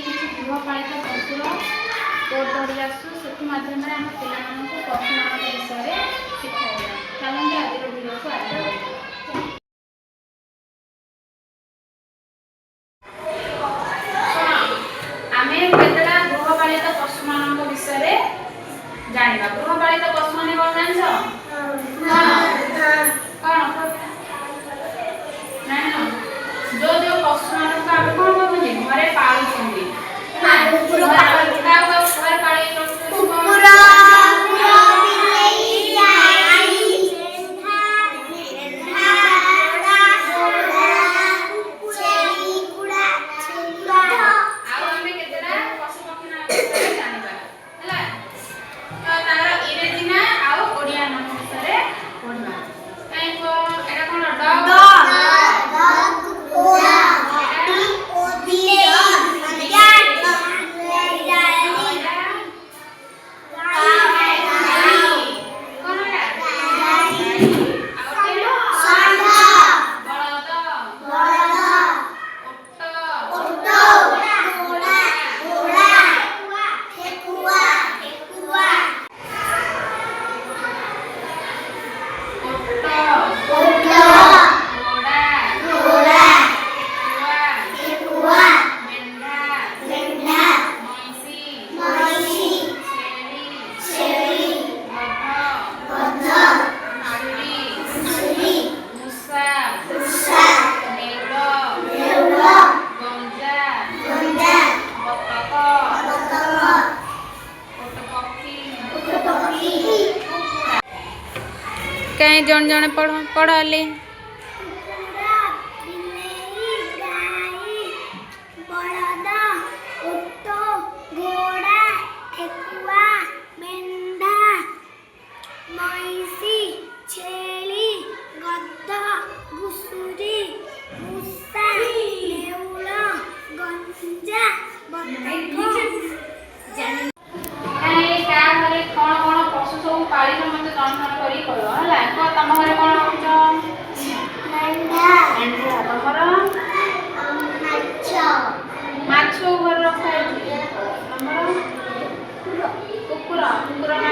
किसी गृहपालित पशुर कोड पढ़ी आसू से माध्यम आम पिला पशुमान विषय शिखाइबा। चलते आज वीडियो को आगे आम केतटा गृहपालित पशुमान विषय जाना। गृहपालित पशु मान कौन जान जो जो पशु मान को आप कौन कहते घरे पालुଛନ୍ତି कहीं जन जन पढ़ाले कुकुर कुकुर ना